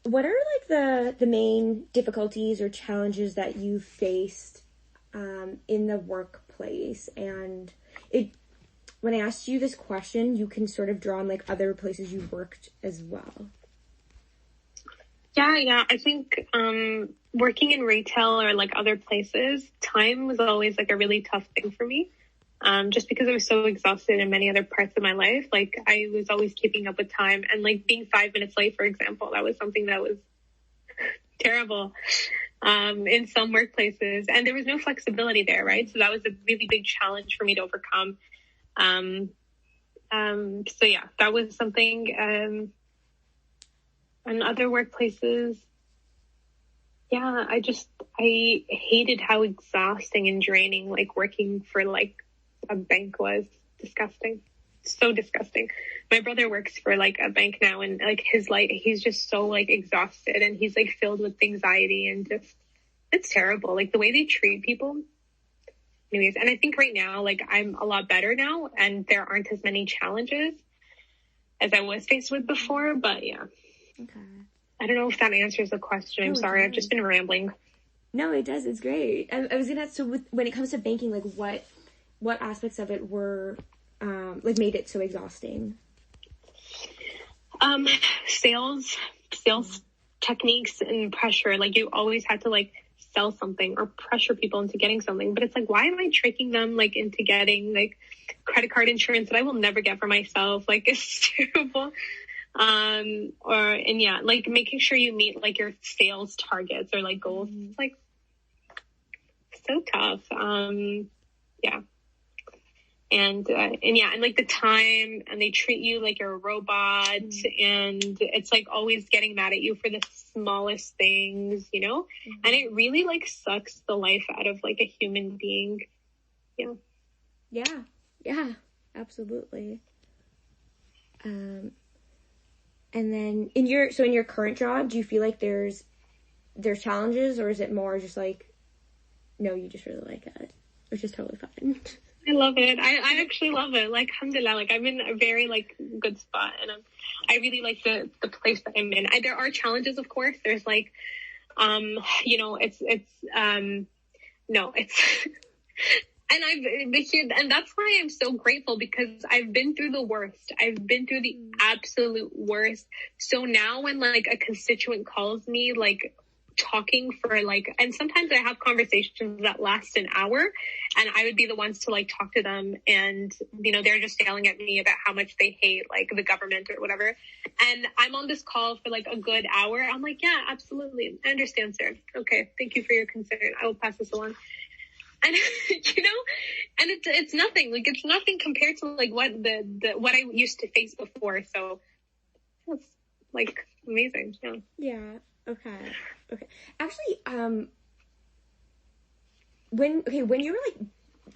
what are like the main difficulties or challenges that you faced in the workplace? And when I asked you this question, you can sort of draw on like other places you've worked as well. Yeah. I think working in retail or like other places, time was always like a really tough thing for me. Just because I was so exhausted in many other parts of my life. Like I was always keeping up with time, and like being 5 minutes late, for example, that was something that was terrible in some workplaces, and there was no flexibility there, right? So that was a really big challenge for me to overcome. So yeah, that was something. And other workplaces, yeah, I hated how exhausting and draining like working for like a bank was. Disgusting. So disgusting. My brother works for like a bank now, and like he's just so like exhausted, and he's like filled with anxiety, and just, it's terrible. Like the way they treat people. Anyways, and I think right now, like I'm a lot better now, and there aren't as many challenges as I was faced with before, but yeah. Okay. I don't know if that answers the question. I'm sorry. I've just been rambling. No, it does. It's great. I was gonna ask, so when it comes to banking, like what aspects of it were, like made it so exhausting? Sales techniques and pressure. Like you always had to like sell something or pressure people into getting something. But it's like, why am I tricking them like into getting like credit card insurance that I will never get for myself? Like it's terrible. Like making sure you meet like your sales targets or like goals. It's like so tough. Yeah. And like the time, and they treat you like you're a robot, and it's like always getting mad at you for the smallest things, you know? And it really like sucks the life out of like a human being. Yeah. Yeah, absolutely. And then in your current job, do you feel like there's challenges, or is it more just like, no, you just really like it, which is totally fine? I love it. I actually love it. Like, alhamdulillah, like I'm in a very like good spot, and I really like the place that I'm in. There are challenges, of course. There's like, and that's why I'm so grateful, because I've been through the worst. I've been through the absolute worst. So now when like a constituent calls me, like talking for like, and sometimes I have conversations that last an hour, and I would be the ones to like talk to them, and you know, they're just yelling at me about how much they hate like the government or whatever, and I'm on this call for like a good hour. I'm like, yeah, absolutely, I understand, sir. Okay, thank you for your concern. I will pass this along. And you know, and it's nothing, like it's nothing compared to like what what I used to face before. So it's like amazing. Yeah. Okay. Actually, when you were like,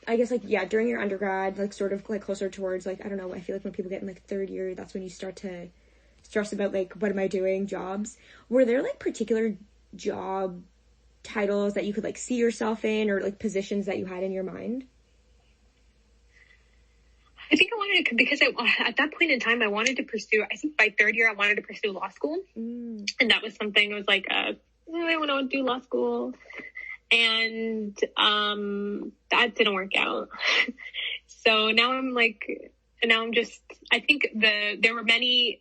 I guess like, yeah, during your undergrad, like sort of like closer towards like, I don't know, I feel like when people get in like third year, that's when you start to stress about like, what am I doing, jobs. Were there like particular job titles that you could like see yourself in, or like positions that you had in your mind? I think I wanted to, because at that point in time, I wanted to pursue, I think by third year, I wanted to pursue law school. And that was something, I was like, I want to do law school. And that didn't work out. So now I'm just, I think there were many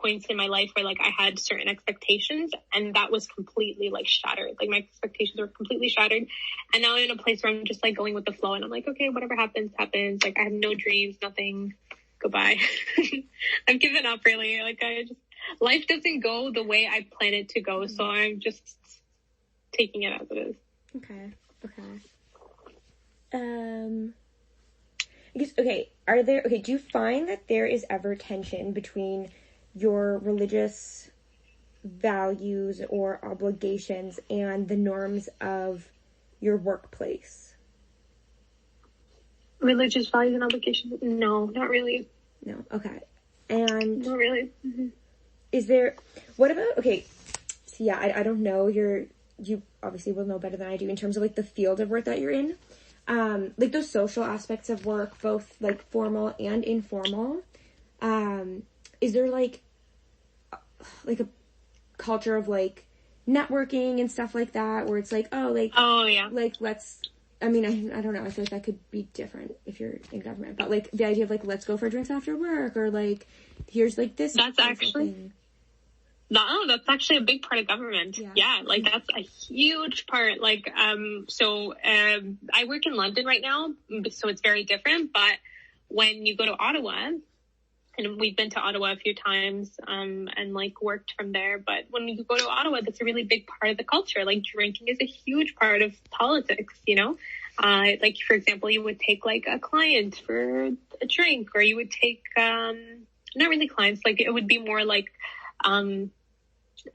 points in my life where like I had certain expectations, and that was completely like shattered. Like my expectations were completely shattered. And now I'm in a place where I'm just like going with the flow, and I'm like, okay, whatever happens. Like I have no dreams, nothing. Goodbye. I've given up, really. Like life doesn't go the way I plan it to go. So I'm just taking it as it is. Okay. I guess, do you find that there is ever tension between your religious values or obligations and the norms of your workplace? Religious values and obligations? No, not really. No, okay. And not really. Is there, what about, okay, so yeah, I don't know, you obviously will know better than I do in terms of like the field of work that you're in. Like those social aspects of work, both like formal and informal. Is there like a culture of like networking and stuff like that, where it's like, oh, like, oh yeah, like let's. I mean, I don't know. I feel like that could be different if you're in government, but like the idea of like let's go for drinks after work, or like here's like this. That's actually. No, that's actually a big part of government. Yeah, like that's a huge part. Like, I work in London right now, so it's very different. But when you go to Ottawa, and we've been to Ottawa a few times, and like worked from there. But when you go to Ottawa, that's a really big part of the culture. Like drinking is a huge part of politics, you know? Like for example, you would take like a client for a drink, or you would take, not really clients, like it would be more like,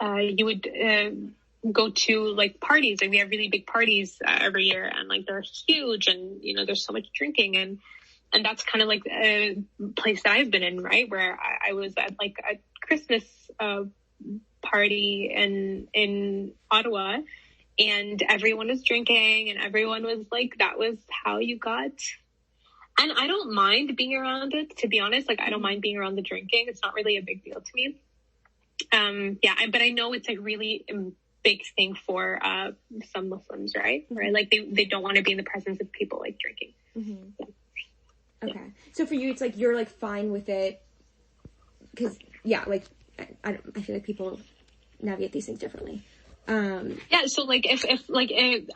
you would go to like parties, and we have really big parties every year, and like they're huge, and you know there's so much drinking, and that's kind of like a place that I've been in, right, where I was at like a Christmas party in Ottawa, and everyone was drinking, and everyone was like, that was how you got. And I don't mind being around it, to be honest. Like I don't mind being around the drinking. It's not really a big deal to me. But I know it's a really big thing for some Muslims, right? Right, like they don't want to be in the presence of people like drinking. Mm-hmm. Yeah. Okay, so for you, it's like you're like fine with it, because like I feel like people navigate these things differently. Yeah, so like if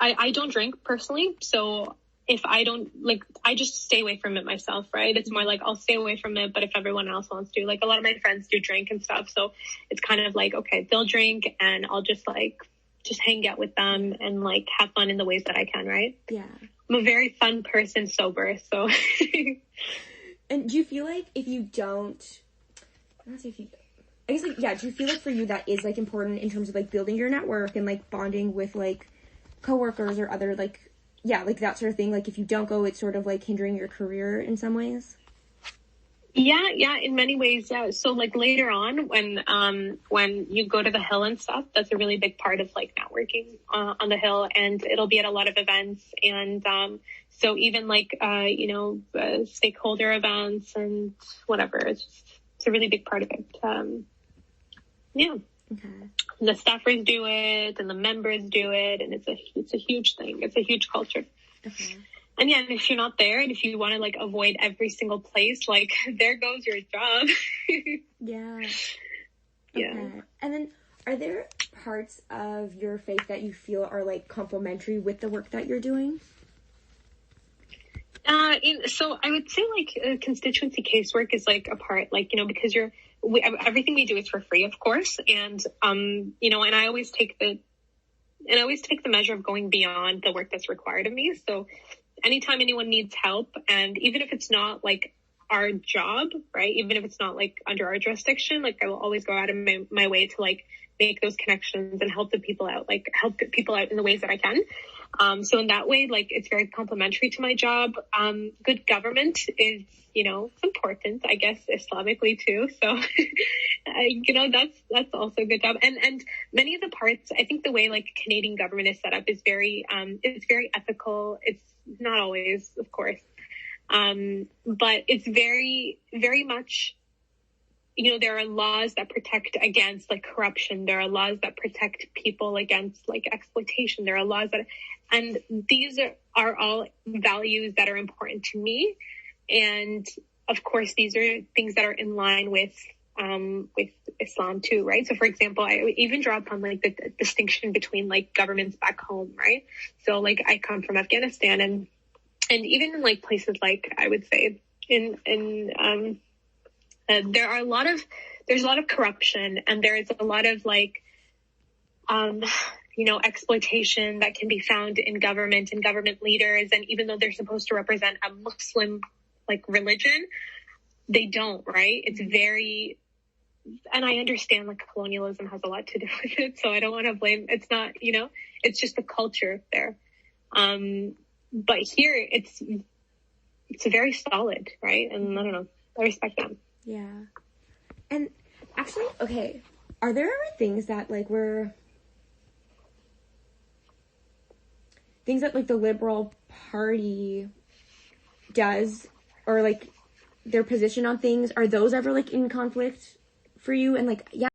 I don't drink personally, so if I don't, like, I just stay away from it myself, right? It's more like I'll stay away from it, but if everyone else wants to, like a lot of my friends do drink and stuff, so it's kind of like, okay, they'll drink and I'll just hang out with them and like have fun in the ways that I can, right? Yeah. I'm a very fun person sober, so. And do you feel like if you don't, I don't know if you, I guess like, yeah, do you feel like for you that is like important in terms of like building your network and like bonding with like coworkers or other like, yeah, like that sort of thing? Like if you don't go, it's sort of like hindering your career in some ways? Yeah, in many ways, yeah. So like later on when you go to the Hill and stuff, that's a really big part of like networking on the Hill, and it'll be at a lot of events. And so even like, stakeholder events and whatever, it's a really big part of it. Yeah. Okay. The staffers do it and the members do it, and it's a huge thing. It's a huge culture. Okay. And yeah, and if you're not there, and if you want to like avoid every single place, like there goes your job. Yeah. Yeah. Okay. And then are there parts of your faith that you feel are like complementary with the work that you're doing? So I would say like constituency casework is like a part, like, you know, because everything we do is for free, of course. And, and I always take the measure of going beyond the work that's required of me. So anytime anyone needs help, and even if it's not like our job, right, even if it's not like under our jurisdiction, like I will always go out of my way to like make those connections and help people out in the ways that I can. So in that way, like it's very complementary to my job. Good government is, it's important, I guess, Islamically too. So, that's also a good job. And many of the parts, I think the way like Canadian government is set up is it's very ethical. It's not always, of course. But it's very, very much, there are laws that protect against like corruption. There are laws that protect people against like exploitation. There are laws and these are all values that are important to me. And of course, these are things that are in line with Islam too, right? So for example, I even draw upon like the distinction between like governments back home, right? So like I come from Afghanistan, and even in like places like, I would say there's a lot of corruption, and there is a lot of like, exploitation that can be found in government and government leaders. And even though they're supposed to represent a Muslim like religion, they don't, right? It's very, and I understand like colonialism has a lot to do with it, so I don't want to blame, it's not, it's just the culture there. But here it's very solid, right? And I don't know, I respect them. Yeah. And actually, okay, are there ever things that like things that like the Liberal Party does, or like their position on things, are those ever like in conflict for you? And like, yeah,